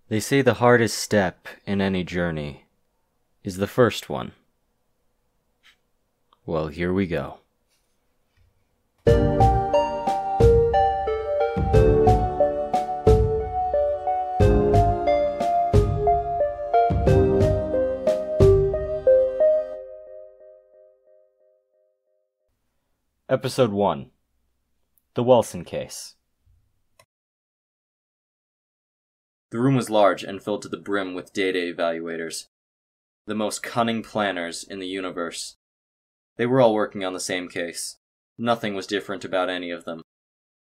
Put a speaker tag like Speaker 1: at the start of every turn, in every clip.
Speaker 1: They say the hardest step in any journey is the first one. Well, here we go. Episode 1. The Wellson Case. The room was large and filled to the brim with data evaluators, the most cunning planners in the universe. They were all working on the same case. Nothing was different about any of them.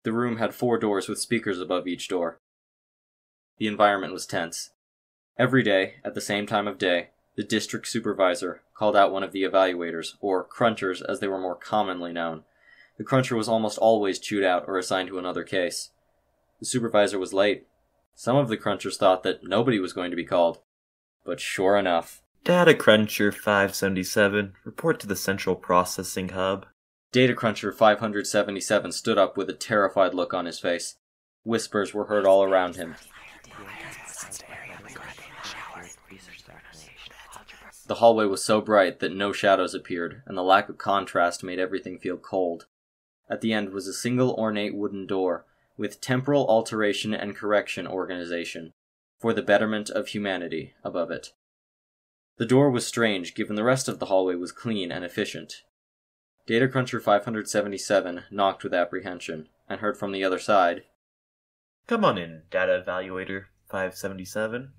Speaker 1: The room had 4 doors with speakers above each door. The environment was tense. Every day, at the same time of day, the district supervisor called out one of the evaluators, or crunchers as they were more commonly known. The cruncher was almost always chewed out or assigned to another case. The supervisor was late. Some of the crunchers thought that nobody was going to be called. But sure enough.
Speaker 2: Data Cruncher 577, report to the Central Processing Hub.
Speaker 1: Data Cruncher 577 stood up with a terrified look on his face. Whispers were heard all around him. The hallway was so bright that no shadows appeared, and the lack of contrast made everything feel cold. At the end was a single ornate wooden door, with Temporal, Alteration, and Correction Organization, for the betterment of humanity, above it. The door was strange, given the rest of the hallway was clean and efficient. Data Cruncher 577 knocked with apprehension, and heard from the other side,
Speaker 2: "Come on in, Data Evaluator 577.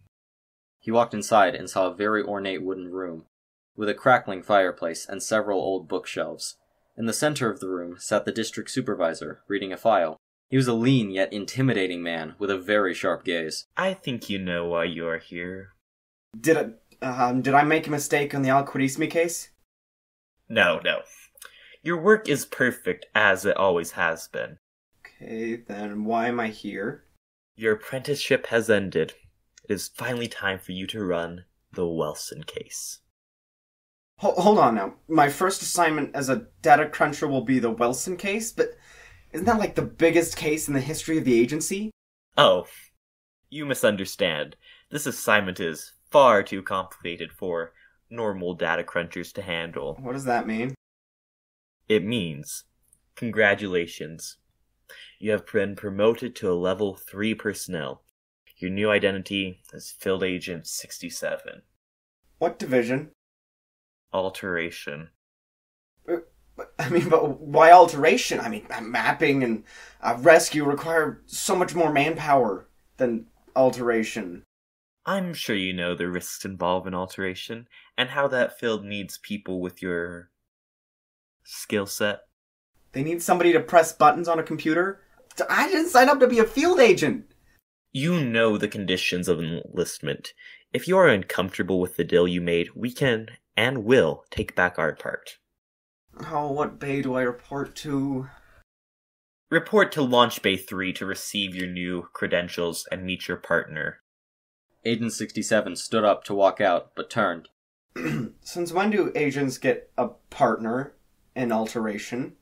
Speaker 1: He walked inside and saw a very ornate wooden room, with a crackling fireplace and several old bookshelves. In the center of the room sat the district supervisor, reading a file. He was a lean yet intimidating man, with a very sharp gaze.
Speaker 2: I think you know why you are here.
Speaker 3: Did I make a mistake on the Al-Khwarizmi case?
Speaker 2: No. Your work is perfect, as it always has been.
Speaker 3: Okay, then why am I here?
Speaker 2: Your apprenticeship has ended. It is finally time for you to run the Wellson case.
Speaker 3: Hold on now. My first assignment as a data cruncher will be the Wellson case, but isn't that like the biggest case in the history of the agency?
Speaker 2: Oh, you misunderstand. This assignment is far too complicated for normal data crunchers to handle.
Speaker 3: What does that mean?
Speaker 2: It means, congratulations. You have been promoted to a level 3 personnel. Your new identity is Field Agent 67.
Speaker 3: What division?
Speaker 2: Alteration.
Speaker 3: But why alteration? Mapping and rescue require so much more manpower than alteration.
Speaker 2: I'm sure you know the risks involved in alteration, and how that field needs people with your skill set.
Speaker 3: They need somebody to press buttons on a computer? I didn't sign up to be a field agent!
Speaker 2: You know the conditions of enlistment. If you are uncomfortable with the deal you made, we can and will take back our part.
Speaker 3: Oh, what bay do I report to?
Speaker 2: Report to Launch Bay 3 to receive your new credentials and meet your partner.
Speaker 1: Agent 67 stood up to walk out, but turned.
Speaker 3: Since when do agents get a partner in alteration?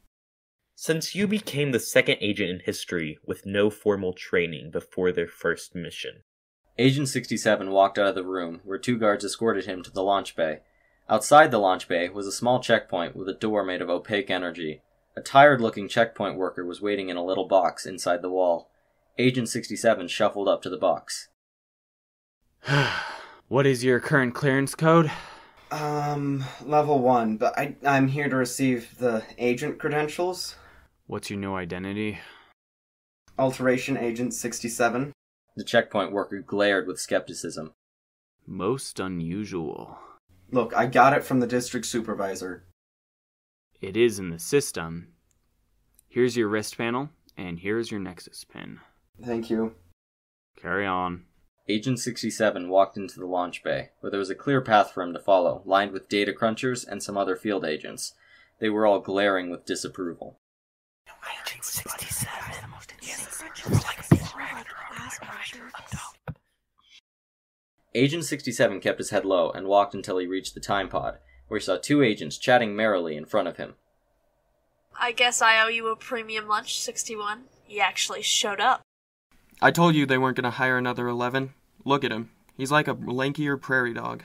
Speaker 2: Since you became the second agent in history with no formal training before their first mission.
Speaker 1: Agent 67 walked out of the room, where 2 guards escorted him to the launch bay. Outside the launch bay was a small checkpoint with a door made of opaque energy. A tired-looking checkpoint worker was waiting in a little box inside the wall. Agent 67 shuffled up to the box.
Speaker 4: What is your current clearance code?
Speaker 3: Level 1, but I'm here to receive the agent credentials.
Speaker 4: What's your new identity?
Speaker 3: Alteration Agent 67.
Speaker 1: The checkpoint worker glared with skepticism.
Speaker 4: Most unusual.
Speaker 3: Look, I got it from the district supervisor.
Speaker 4: It is in the system. Here's your wrist panel, and here's your Nexus pin.
Speaker 3: Thank you.
Speaker 4: Carry on.
Speaker 1: Agent 67 walked into the launch bay, where there was a clear path for him to follow, lined with data crunchers and some other field agents. They were all glaring with disapproval.
Speaker 2: Agent 67.
Speaker 1: Agent 67 kept his head low and walked until he reached the time pod, where he saw 2 agents chatting merrily in front of him.
Speaker 5: I guess I owe you a premium lunch, 61. You actually showed up.
Speaker 6: I told you they weren't going to hire another 11. Look at him. He's like a lankier prairie dog.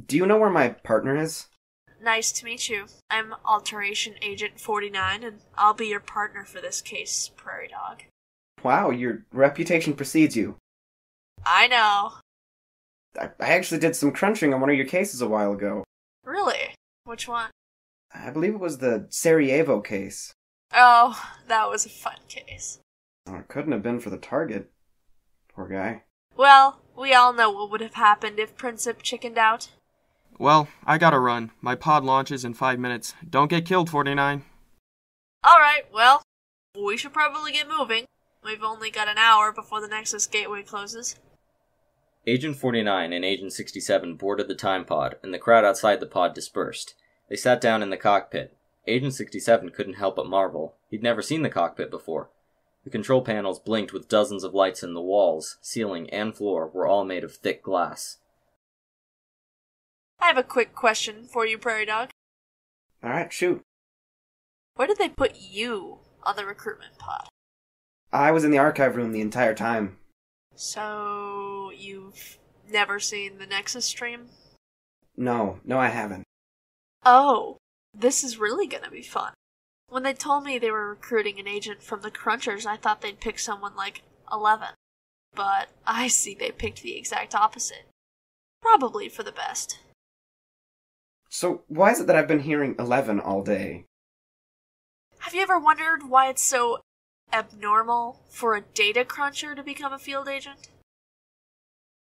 Speaker 3: Do you know where my partner is?
Speaker 5: Nice to meet you. I'm Alteration Agent 49, and I'll be your partner for this case, Prairie Dog.
Speaker 3: Wow, your reputation precedes you.
Speaker 5: I know.
Speaker 3: I actually did some crunching on one of your cases a while ago.
Speaker 5: Really? Which one?
Speaker 3: I believe it was the Sarajevo case.
Speaker 5: Oh, that was a fun case.
Speaker 3: Oh, it couldn't have been for the target. Poor guy.
Speaker 5: Well, we all know what would have happened if Princip chickened out.
Speaker 6: Well, I gotta run. My pod launches in 5 minutes. Don't get killed, 49.
Speaker 5: Alright, well, we should probably get moving. We've only got an hour before the Nexus gateway closes.
Speaker 1: Agent 49 and Agent 67 boarded the time pod, and the crowd outside the pod dispersed. They sat down in the cockpit. Agent 67 couldn't help but marvel. He'd never seen the cockpit before. The control panels blinked with dozens of lights, and the walls, ceiling, and floor were all made of thick glass.
Speaker 5: I have a quick question for you, Prairie Dog.
Speaker 3: Alright, shoot.
Speaker 5: Where did they put you on the recruitment pod?
Speaker 3: I was in the archive room the entire time.
Speaker 5: So, you've never seen the Nexus stream?
Speaker 3: No, I haven't.
Speaker 5: Oh, this is really gonna be fun. When they told me they were recruiting an agent from the Crunchers, I thought they'd pick someone like 11. But I see they picked the exact opposite. Probably for the best.
Speaker 3: So, why is it that I've been hearing 11 all day?
Speaker 5: Have you ever wondered why it's so abnormal for a data cruncher to become a field agent?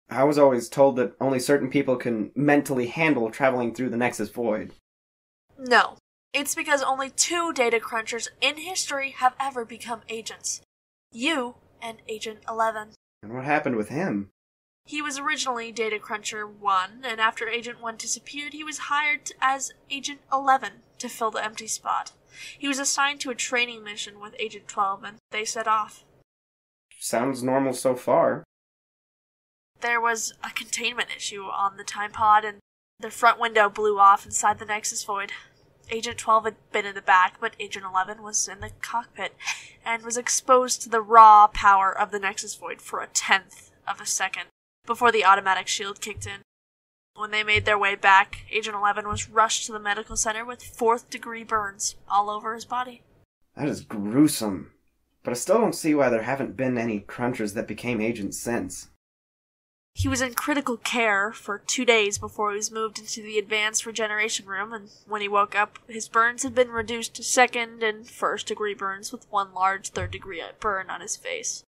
Speaker 3: I was always told that only certain people can mentally handle traveling through the Nexus Void.
Speaker 5: No. It's because only 2 data crunchers in history have ever become agents. You and Agent 11.
Speaker 3: And what happened with him?
Speaker 5: He was originally Data Cruncher 1, and after Agent 1 disappeared, he was hired as Agent 11 to fill the empty spot. He was assigned to a training mission with Agent 12, and they set off.
Speaker 3: Sounds normal so far.
Speaker 5: There was a containment issue on the time pod, and the front window blew off inside the Nexus Void. Agent 12 had been in the back, but Agent 11 was in the cockpit, and was exposed to the raw power of the Nexus Void for a 1/10 of a second, before the automatic shield kicked in. When they made their way back, Agent 11 was rushed to the medical center with 4th-degree burns all over his body.
Speaker 3: That is gruesome. But I still don't see why there haven't been any crunchers that became agents since.
Speaker 5: He was in critical care for 2 days before he was moved into the advanced regeneration room, and when he woke up, his burns had been reduced to 2nd and 1st-degree burns with 1 large 3rd-degree burn on his face.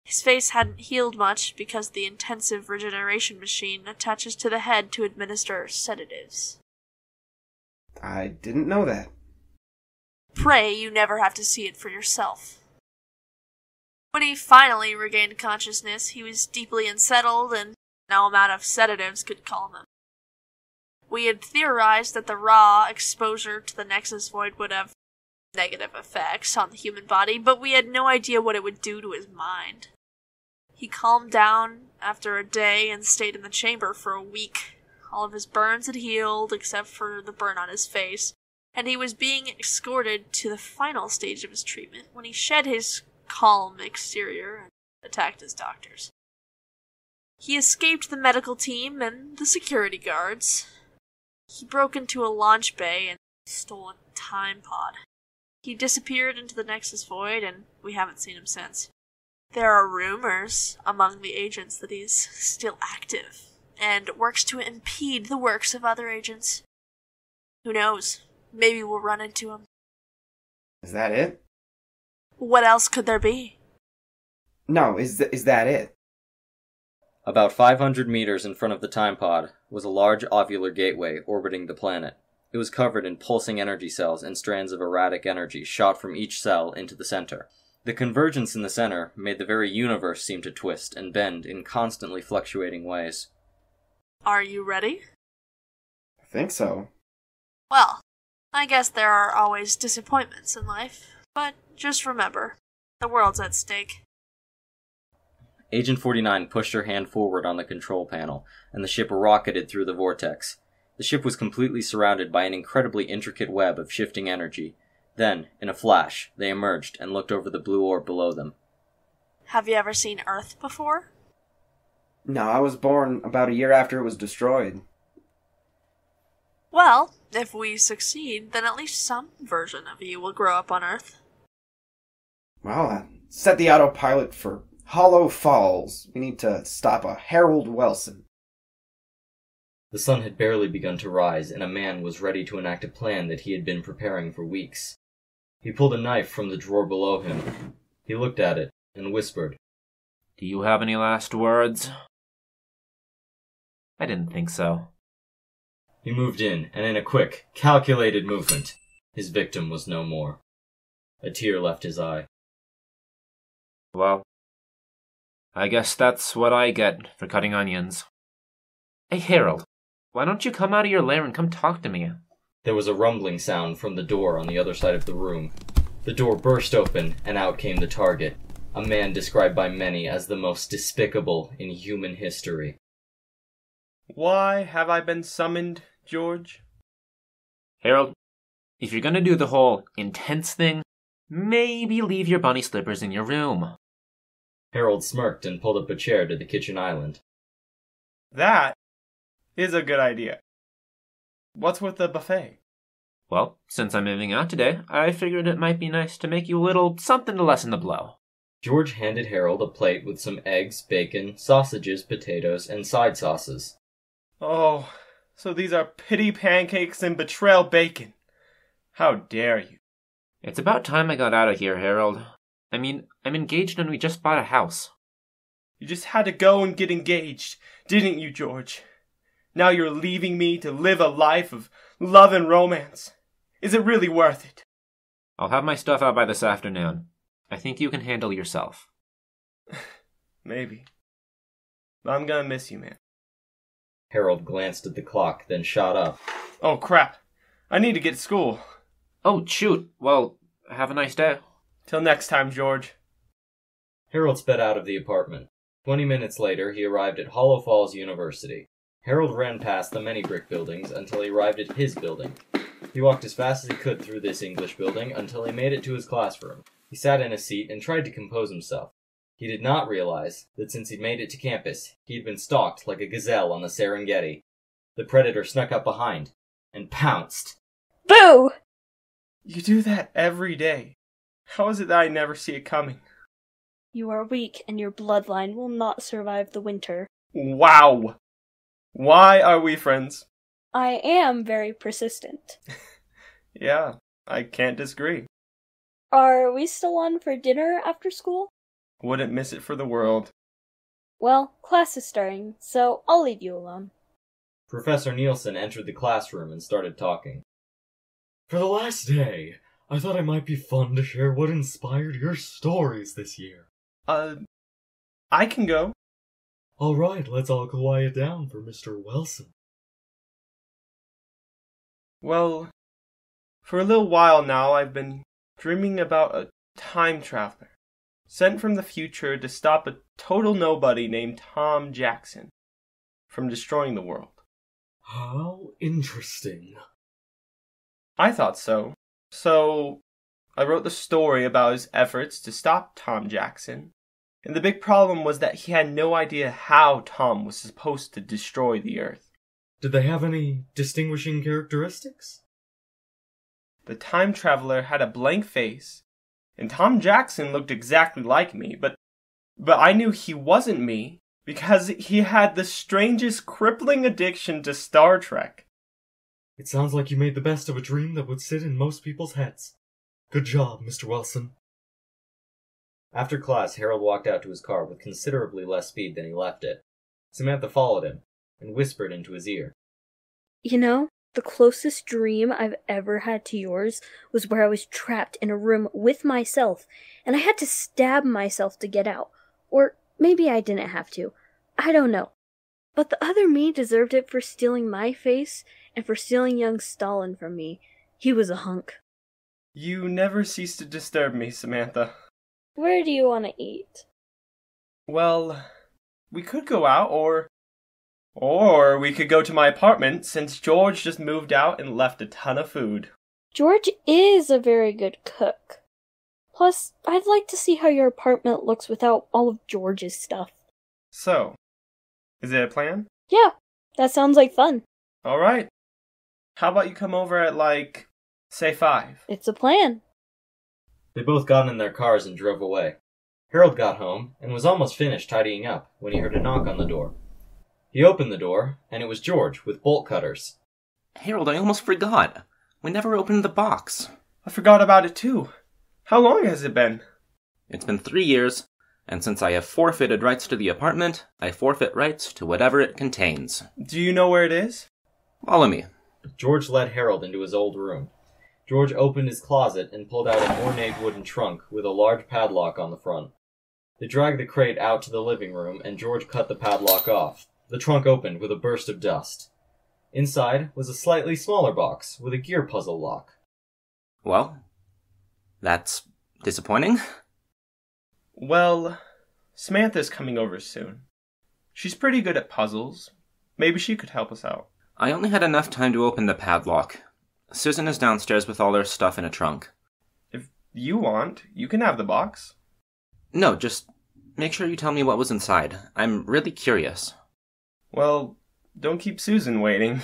Speaker 5: His face hadn't healed much because the intensive regeneration machine attaches to the head to administer sedatives.
Speaker 3: I didn't know that.
Speaker 5: Pray you never have to see it for yourself. When he finally regained consciousness, he was deeply unsettled, and no amount of sedatives could calm him. We had theorized that the raw exposure to the Nexus Void would have negative effects on the human body, but we had no idea what it would do to his mind. He calmed down after a day and stayed in the chamber for a week. All of his burns had healed, except for the burn on his face, and he was being escorted to the final stage of his treatment when he shed his calm exterior and attacked his doctors. He escaped the medical team and the security guards. He broke into a launch bay and stole a time pod. He disappeared into the Nexus Void, and we haven't seen him since. There are rumors among the agents that he's still active, and works to impede the works of other agents. Who knows? Maybe we'll run into him.
Speaker 3: Is that it?
Speaker 5: What else could there be?
Speaker 3: No, is that it?
Speaker 1: About 500 meters in front of the time pod was a large ovular gateway orbiting the planet. It was covered in pulsing energy cells and strands of erratic energy shot from each cell into the center. The convergence in the center made the very universe seem to twist and bend in constantly fluctuating ways.
Speaker 5: Are you ready?
Speaker 3: I think so.
Speaker 5: Well, I guess there are always disappointments in life, but just remember, the world's at stake.
Speaker 1: Agent 49 pushed her hand forward on the control panel, and the ship rocketed through the vortex. The ship was completely surrounded by an incredibly intricate web of shifting energy. Then, in a flash, they emerged and looked over the blue orb below them.
Speaker 5: Have you ever seen Earth before?
Speaker 3: No, I was born about a year after it was destroyed.
Speaker 5: Well, if we succeed, then at least some version of you will grow up on Earth.
Speaker 3: Well, set the autopilot for Hollow Falls. We need to stop a Harold Wellson.
Speaker 1: The sun had barely begun to rise, and a man was ready to enact a plan that he had been preparing for weeks. He pulled a knife from the drawer below him. He looked at it and whispered,
Speaker 7: "Do you have any last words?" "I didn't think so."
Speaker 1: He moved in, and in a quick, calculated movement, his victim was no more. A tear left his eye.
Speaker 7: "Well, I guess that's what I get for cutting onions. Hey, Harold, why don't you come out of your lair and come talk to me?"
Speaker 1: There was a rumbling sound from the door on the other side of the room. The door burst open, and out came the target, a man described by many as the most despicable in human history.
Speaker 6: Why have I been summoned, George?
Speaker 7: Harold, if you're gonna do the whole intense thing, maybe leave your bunny slippers in your room.
Speaker 1: Harold smirked and pulled up a chair to the kitchen island.
Speaker 6: That is a good idea. What's with the buffet?
Speaker 7: Well, since I'm moving out today, I figured it might be nice to make you a little something to lessen the blow.
Speaker 1: George handed Harold a plate with some eggs, bacon, sausages, potatoes, and side sauces.
Speaker 6: Oh, so these are pity pancakes and betrayal bacon. How dare you?
Speaker 7: It's about time I got out of here, Harold. I mean, I'm engaged and we just bought a house.
Speaker 6: You just had to go and get engaged, didn't you, George? Now you're leaving me to live a life of love and romance. Is it really worth it?
Speaker 7: I'll have my stuff out by this afternoon. I think you can handle yourself.
Speaker 6: Maybe. But I'm gonna miss you, man.
Speaker 1: Harold glanced at the clock, then shot up.
Speaker 6: Oh, crap. I need to get to school.
Speaker 7: Oh, shoot. Well, have a nice day.
Speaker 6: Till next time, George.
Speaker 1: Harold sped out of the apartment. 20 minutes later, he arrived at Hollow Falls University. Harold ran past the many brick buildings until he arrived at his building. He walked as fast as he could through this English building until he made it to his classroom. He sat in a seat and tried to compose himself. He did not realize that since he'd made it to campus, he had been stalked like a gazelle on the Serengeti. The predator snuck up behind and pounced.
Speaker 5: Boo!
Speaker 6: You do that every day. How is it that I never see it coming?
Speaker 8: You are weak, and your bloodline will not survive the winter.
Speaker 6: Wow! Why are we friends?
Speaker 8: I am very persistent.
Speaker 6: Yeah, I can't disagree.
Speaker 8: Are we still on for dinner after school?
Speaker 6: Wouldn't miss it for the world.
Speaker 8: Well, class is starting, so I'll leave you alone.
Speaker 1: Professor Nielsen entered the classroom and started talking. For the last day, I thought it might be fun to share what inspired your stories this year.
Speaker 6: I can go.
Speaker 1: All right, let's all quiet down for Mr. Wellson.
Speaker 6: Well, for a little while now, I've been dreaming about a time traveler sent from the future to stop a total nobody named Tom Jackson from destroying the world.
Speaker 1: How interesting.
Speaker 6: I thought so. So, I wrote the story about his efforts to stop Tom Jackson. And the big problem was that he had no idea how Tom was supposed to destroy the Earth.
Speaker 1: Did they have any distinguishing characteristics?
Speaker 6: The time traveler had a blank face, and Tom Jackson looked exactly like me, but I knew he wasn't me because he had the strangest crippling addiction to Star Trek.
Speaker 9: It sounds like you made the best of a dream that would sit in most people's heads. Good job, Mr. Wellson.
Speaker 1: After class, Harold walked out to his car with considerably less speed than he left it. Samantha followed him and whispered into his ear.
Speaker 8: You know, the closest dream I've ever had to yours was where I was trapped in a room with myself, and I had to stab myself to get out. Or maybe I didn't have to. I don't know. But the other me deserved it for stealing my face and for stealing young Stalin from me. He was a hunk.
Speaker 6: You never cease to disturb me, Samantha.
Speaker 8: Where do you want to eat?
Speaker 6: Well, we could go out, or we could go to my apartment, since George just moved out and left a ton of food.
Speaker 8: George is a very good cook. Plus, I'd like to see how your apartment looks without all of George's stuff.
Speaker 6: So, is it a plan?
Speaker 8: Yeah, that sounds like fun.
Speaker 6: Alright. How about you come over at, say 5?
Speaker 8: It's a plan.
Speaker 1: They both got in their cars and drove away. Harold got home and was almost finished tidying up when he heard a knock on the door. He opened the door, and it was George with bolt cutters.
Speaker 7: Harold, I almost forgot. We never opened the box.
Speaker 6: I forgot about it too. How long has it been?
Speaker 7: It's been 3 years, and since I have forfeited rights to the apartment, I forfeit rights to whatever it contains.
Speaker 6: Do you know where it is?
Speaker 7: Follow me.
Speaker 1: George led Harold into his old room. George opened his closet and pulled out an ornate wooden trunk with a large padlock on the front. They dragged the crate out to the living room, and George cut the padlock off. The trunk opened with a burst of dust. Inside was a slightly smaller box with a gear puzzle lock.
Speaker 7: Well, that's disappointing.
Speaker 6: Well, Samantha's coming over soon. She's pretty good at puzzles. Maybe she could help us out.
Speaker 7: I only had enough time to open the padlock. Susan is downstairs with all her stuff in a trunk.
Speaker 6: If you want, you can have the box.
Speaker 7: No, just make sure you tell me what was inside. I'm really curious.
Speaker 6: Well, don't keep Susan waiting.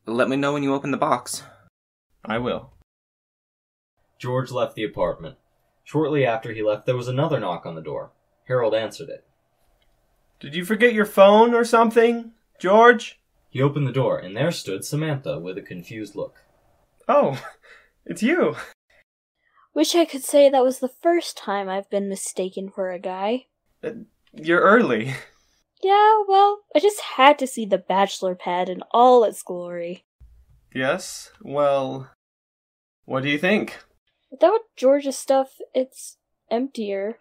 Speaker 7: Let me know when you open the box.
Speaker 6: I will.
Speaker 1: George left the apartment. Shortly after he left, there was another knock on the door. Harold answered it.
Speaker 6: Did you forget your phone or something, George?
Speaker 1: He opened the door, and there stood Samantha with a confused look.
Speaker 6: Oh, it's you.
Speaker 8: Wish I could say that was the first time I've been mistaken for a guy.
Speaker 6: You're early.
Speaker 8: Yeah, well, I just had to see the bachelor pad in all its glory.
Speaker 6: Yes? Well, what do you think?
Speaker 8: Without George's stuff, it's emptier.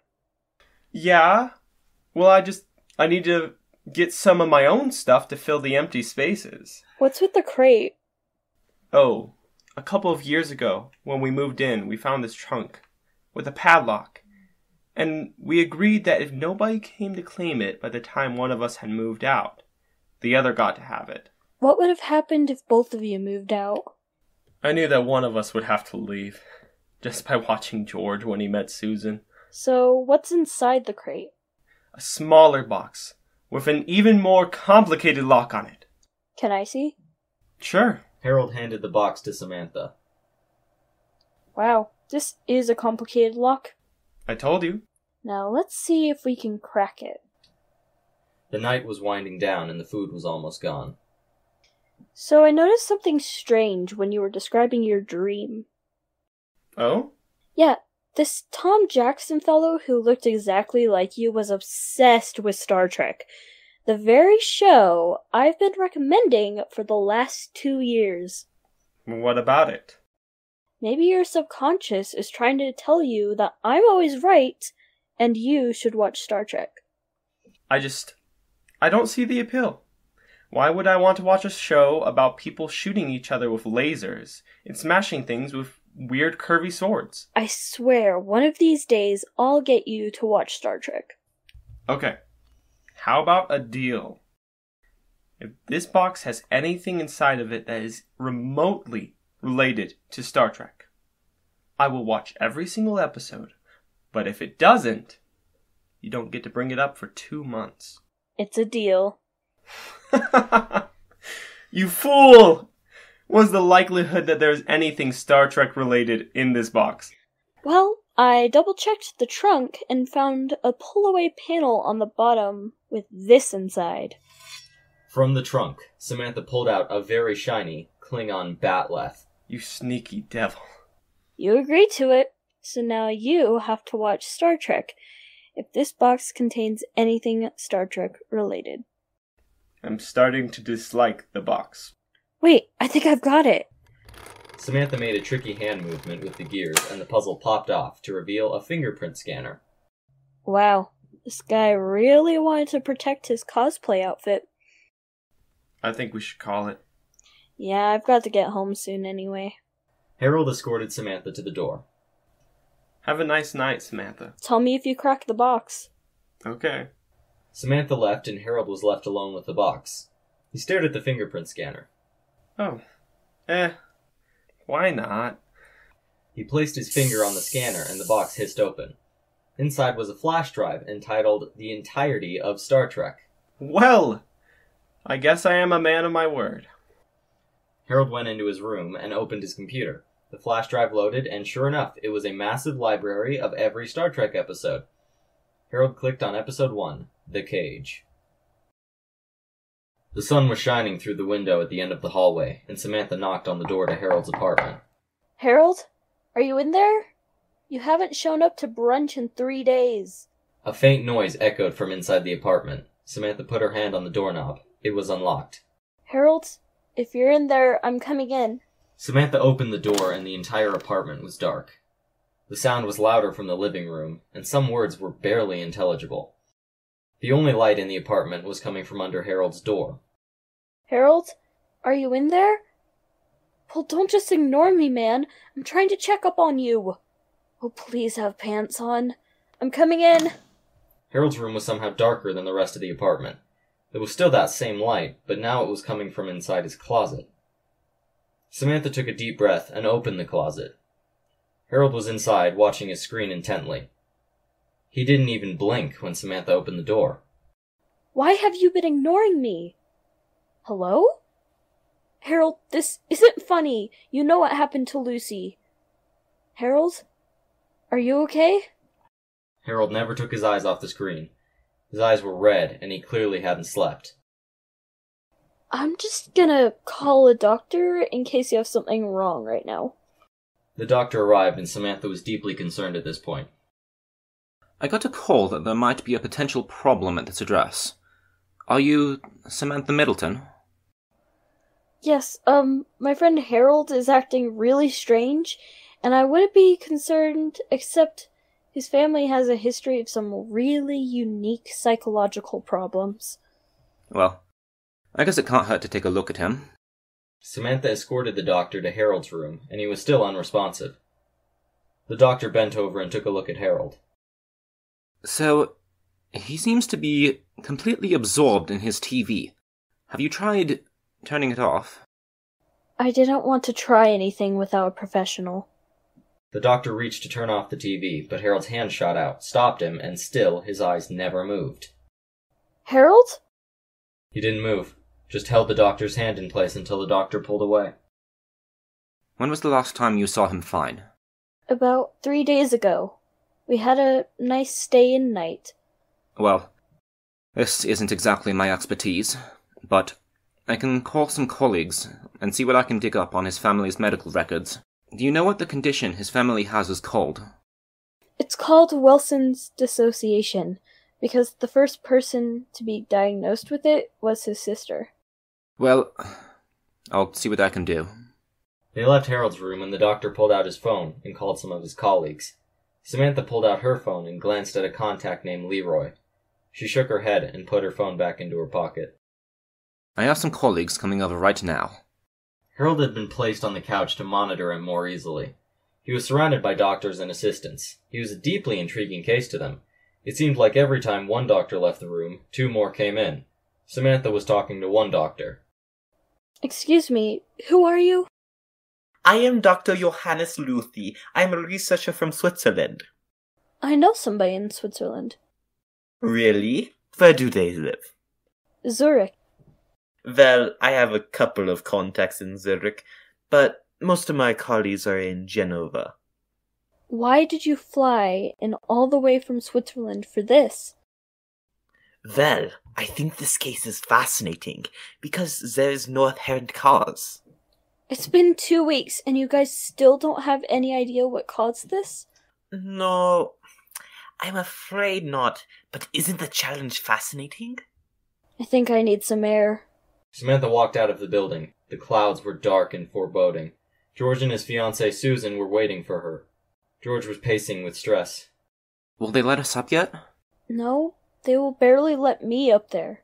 Speaker 6: Yeah? Well, I need to get some of my own stuff to fill the empty spaces.
Speaker 8: What's with the crate?
Speaker 6: Oh, a couple of years ago, when we moved in, we found this trunk with a padlock. And we agreed that if nobody came to claim it by the time one of us had moved out, the other got to have it.
Speaker 8: What would have happened if both of you moved out?
Speaker 6: I knew that one of us would have to leave, just by watching George when he met Susan.
Speaker 8: So, what's inside the crate?
Speaker 6: A smaller box, with an even more complicated lock on it.
Speaker 8: Can I see?
Speaker 6: Sure.
Speaker 1: Harold handed the box to Samantha.
Speaker 8: Wow, this is a complicated lock.
Speaker 6: I told you.
Speaker 8: Now, let's see if we can crack it.
Speaker 1: The night was winding down, and the food was almost gone.
Speaker 8: So I noticed something strange when you were describing your dream.
Speaker 6: Oh?
Speaker 8: Yeah, this Tom Jackson fellow who looked exactly like you was obsessed with Star Trek. The very show I've been recommending for the last 2 years.
Speaker 6: What about it?
Speaker 8: Maybe your subconscious is trying to tell you that I'm always right, and you should watch Star Trek.
Speaker 6: I don't see the appeal. Why would I want to watch a show about people shooting each other with lasers and smashing things with weird curvy swords?
Speaker 8: I swear, one of these days I'll get you to watch Star Trek.
Speaker 6: Okay. How about a deal? If this box has anything inside of it that is remotely related to Star Trek, I will watch every single episode. But if it doesn't, you don't get to bring it up for 2 months.
Speaker 8: It's a deal.
Speaker 6: You fool! What's the likelihood that there's anything Star Trek related in this box?
Speaker 8: Well, I double-checked the trunk and found a pull-away panel on the bottom with this inside.
Speaker 1: From the trunk, Samantha pulled out a very shiny Klingon batleth.
Speaker 6: You sneaky devil.
Speaker 8: You agreed to it, so now you have to watch Star Trek if this box contains anything Star Trek related.
Speaker 6: I'm starting to dislike the box.
Speaker 8: Wait, I think I've got it.
Speaker 1: Samantha made a tricky hand movement with the gears, and the puzzle popped off to reveal a fingerprint scanner.
Speaker 8: Wow, this guy really wanted to protect his cosplay outfit.
Speaker 6: I think we should call it.
Speaker 8: Yeah, I've got to get home soon anyway.
Speaker 1: Harold escorted Samantha to the door.
Speaker 6: Have a nice night, Samantha.
Speaker 8: Tell me if you crack the box.
Speaker 6: Okay.
Speaker 1: Samantha left, and Harold was left alone with the box. He stared at the fingerprint scanner.
Speaker 6: Oh. Why not?
Speaker 1: He placed his finger on the scanner and the box hissed open. Inside was a flash drive entitled The Entirety of Star Trek.
Speaker 6: Well, I guess I am a man of my word.
Speaker 1: Harold went into his room and opened his computer. The flash drive loaded, and sure enough, it was a massive library of every Star Trek episode. Harold clicked on episode 1, The Cage. The sun was shining through the window at the end of the hallway, and Samantha knocked on the door to Harold's apartment.
Speaker 8: Harold? Are you in there? You haven't shown up to brunch in 3 days.
Speaker 1: A faint noise echoed from inside the apartment. Samantha put her hand on the doorknob. It was unlocked.
Speaker 8: Harold, if you're in there, I'm coming in.
Speaker 1: Samantha opened the door, and the entire apartment was dark. The sound was louder from the living room, and some words were barely intelligible. The only light in the apartment was coming from under Harold's door.
Speaker 8: Harold, are you in there? Well, don't just ignore me, man. I'm trying to check up on you. Oh, please have pants on. I'm coming in.
Speaker 1: Harold's room was somehow darker than the rest of the apartment. There was still that same light, but now it was coming from inside his closet. Samantha took a deep breath and opened the closet. Harold was inside, watching his screen intently. He didn't even blink when Samantha opened the door.
Speaker 8: Why have you been ignoring me? Hello? Harold, this isn't funny. You know what happened to Lucy. Harold? Are you okay?
Speaker 1: Harold never took his eyes off the screen. His eyes were red, and he clearly hadn't slept.
Speaker 8: I'm just gonna call a doctor in case you have something wrong right now.
Speaker 1: The doctor arrived, and Samantha was deeply concerned at this point.
Speaker 7: I got a call that there might be a potential problem at this address. Are you Samantha Middleton?
Speaker 8: Yes, my friend Harold is acting really strange, and I wouldn't be concerned, except his family has a history of some really unique psychological problems.
Speaker 7: Well, I guess it can't hurt to take a look at him.
Speaker 1: Samantha escorted the doctor to Harold's room, and he was still unresponsive. The doctor bent over and took a look at Harold.
Speaker 7: So, he seems to be completely absorbed in his TV. Have you tried turning it off?
Speaker 8: I didn't want to try anything without a professional.
Speaker 1: The doctor reached to turn off the TV, but Harold's hand shot out, stopped him, and still his eyes never moved.
Speaker 8: Harold?
Speaker 1: He didn't move, just held the doctor's hand in place until the doctor pulled away.
Speaker 7: When was the last time you saw him fine?
Speaker 8: About 3 days ago. We had a nice stay-in night.
Speaker 7: Well, this isn't exactly my expertise, but I can call some colleagues and see what I can dig up on his family's medical records. Do you know what the condition his family has is called?
Speaker 8: It's called Wellson's dissociation, because the first person to be diagnosed with it was his sister.
Speaker 7: Well, I'll see what I can do.
Speaker 1: They left Harold's room, and the doctor pulled out his phone and called some of his colleagues. Samantha pulled out her phone and glanced at a contact named Leroy. She shook her head and put her phone back into her pocket.
Speaker 7: I have some colleagues coming over right now.
Speaker 1: Harold had been placed on the couch to monitor him more easily. He was surrounded by doctors and assistants. He was a deeply intriguing case to them. It seemed like every time one doctor left the room, 2 more came in. Samantha was talking to one doctor.
Speaker 8: Excuse me, who are you?
Speaker 2: I am Dr. Johannes Luthi. I am a researcher from Switzerland.
Speaker 8: I know somebody in Switzerland.
Speaker 2: Really? Where do they live?
Speaker 8: Zurich.
Speaker 2: Well, I have a couple of contacts in Zurich, but most of my colleagues are in Genova.
Speaker 8: Why did you fly in all the way from Switzerland for this?
Speaker 2: Well, I think this case is fascinating, because there is no apparent cause.
Speaker 8: It's been 2 weeks, and you guys still don't have any idea what caused this?
Speaker 2: No, I'm afraid not, but isn't the challenge fascinating?
Speaker 8: I think I need some air.
Speaker 1: Samantha walked out of the building. The clouds were dark and foreboding. George and his fiancée Susan were waiting for her. George was pacing with stress.
Speaker 7: Will they let us up yet?
Speaker 8: No, they will barely let me up there.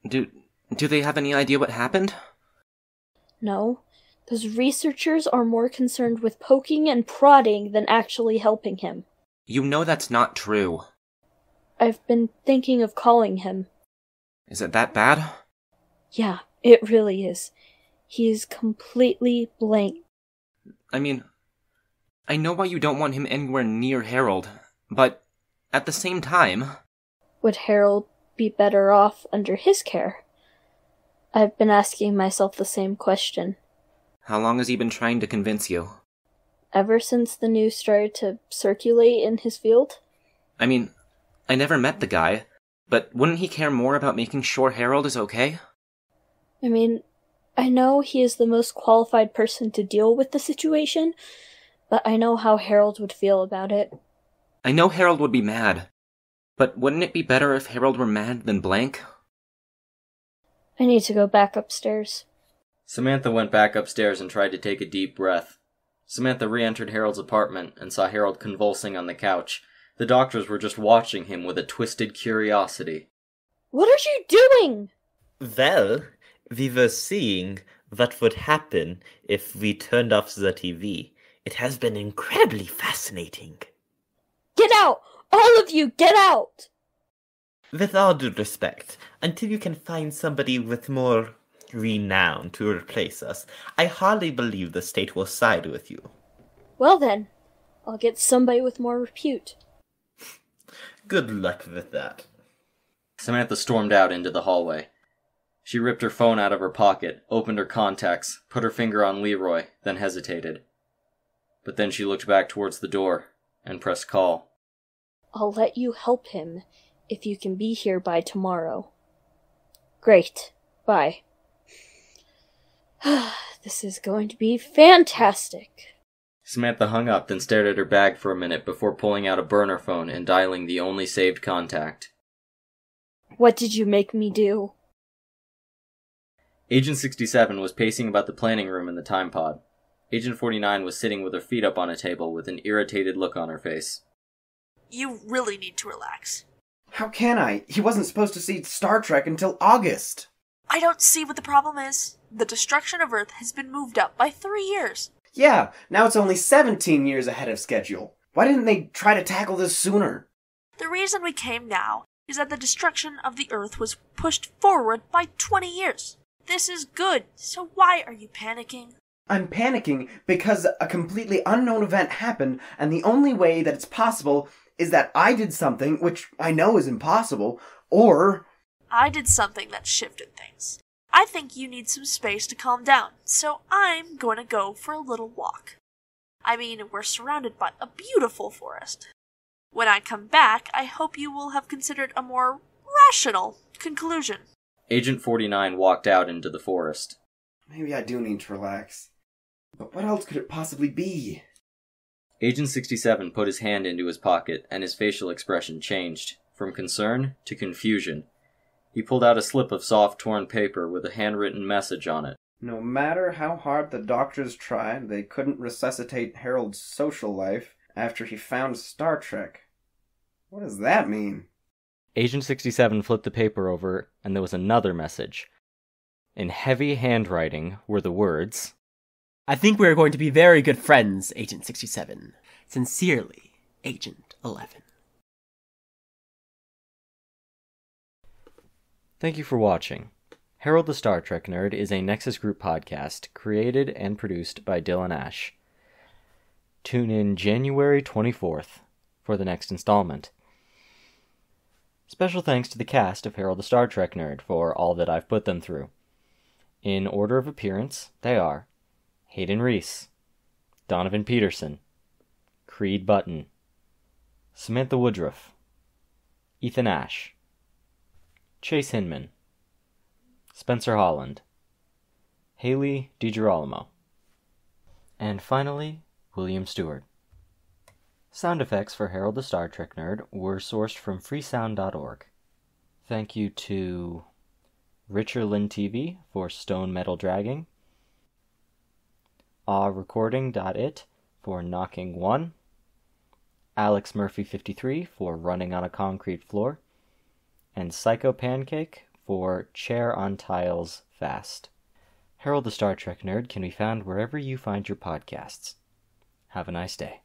Speaker 7: Do they have any idea what happened?
Speaker 8: No. Those researchers are more concerned with poking and prodding than actually helping him.
Speaker 7: You know that's not true.
Speaker 8: I've been thinking of calling him.
Speaker 7: Is it that bad?
Speaker 8: Yeah, it really is. He is completely blank.
Speaker 7: I mean, I know why you don't want him anywhere near Harold, but at the same time...
Speaker 8: Would Harold be better off under his care? I've been asking myself the same question.
Speaker 7: How long has he been trying to convince you?
Speaker 8: Ever since the news started to circulate in his field?
Speaker 7: I mean, I never met the guy, but wouldn't he care more about making sure Harold is okay?
Speaker 8: I mean, I know he is the most qualified person to deal with the situation, but I know how Harold would feel about it.
Speaker 7: I know Harold would be mad, but wouldn't it be better if Harold were mad than blank?
Speaker 8: I need to go back upstairs.
Speaker 1: Samantha went back upstairs and tried to take a deep breath. Samantha re-entered Harold's apartment and saw Harold convulsing on the couch. The doctors were just watching him with a twisted curiosity.
Speaker 8: What are you doing?
Speaker 2: Well, we were seeing what would happen if we turned off the TV. It has been incredibly fascinating.
Speaker 8: Get out! All of you, get out!
Speaker 2: With all due respect, until you can find somebody with more renown to replace us, I hardly believe the state will side with you.
Speaker 8: Well then, I'll get somebody with more repute.
Speaker 2: Good luck with that.
Speaker 1: Samantha stormed out into the hallway. She ripped her phone out of her pocket, opened her contacts, put her finger on Leroy, then hesitated. But then she looked back towards the door and pressed call.
Speaker 8: I'll let you help him if you can be here by tomorrow. Great. Bye. This is going to be fantastic.
Speaker 1: Samantha hung up, then stared at her bag for a minute before pulling out a burner phone and dialing the only saved contact.
Speaker 8: What did you make me do?
Speaker 1: Agent 67 was pacing about the planning room in the time pod. Agent 49 was sitting with her feet up on a table with an irritated look on her face.
Speaker 5: You really need to relax.
Speaker 3: How can I? He wasn't supposed to see Star Trek until August.
Speaker 5: I don't see what the problem is. The destruction of Earth has been moved up by 3 years.
Speaker 3: Yeah, now it's only 17 years ahead of schedule. Why didn't they try to tackle this sooner?
Speaker 5: The reason we came now is that the destruction of the Earth was pushed forward by 20 years. This is good, so why are you panicking?
Speaker 3: I'm panicking because a completely unknown event happened, and the only way that it's possible is that I did something, which I know is impossible, or...
Speaker 5: I did something that shifted things. I think you need some space to calm down, so I'm going to go for a little walk. I mean, we're surrounded by a beautiful forest. When I come back, I hope you will have considered a more rational conclusion.
Speaker 1: Agent 49 walked out into the forest.
Speaker 3: Maybe I do need to relax. But what else could it possibly be?
Speaker 1: Agent 67 put his hand into his pocket, and his facial expression changed, from concern to confusion. He pulled out a slip of soft torn paper with a handwritten message on it.
Speaker 3: No matter how hard the doctors tried, they couldn't resuscitate Harold's social life after he found Star Trek. What does that mean?
Speaker 1: Agent 67 flipped the paper over, and there was another message. In heavy handwriting were the words,
Speaker 10: I think we are going to be very good friends, Agent 67. Sincerely, Agent 11.
Speaker 1: Thank you for watching. Harold the Star Trek Nerd is a Nexus Group podcast created and produced by Dylan Ash. Tune in January 24th for the next installment. Special thanks to the cast of Harold the Star Trek Nerd for all that I've put them through. In order of appearance, they are Hayden Reese, Donovan Peterson, Creed Button, Samantha Woodruff, Ethan Ash, Chase Hinman, Spencer Holland, Haley DiGirolamo, and finally, William Stewart. Sound effects for Harold the Star Trek Nerd were sourced from freesound.org. Thank you to Richard Lynn TV for Stone Metal Dragging, Recording.it for Knocking 1, Alex Murphy 53 for Running on a Concrete Floor, and Psycho Pancake for Chair on Tiles Fast. Harold the Star Trek Nerd can be found wherever you find your podcasts. Have a nice day.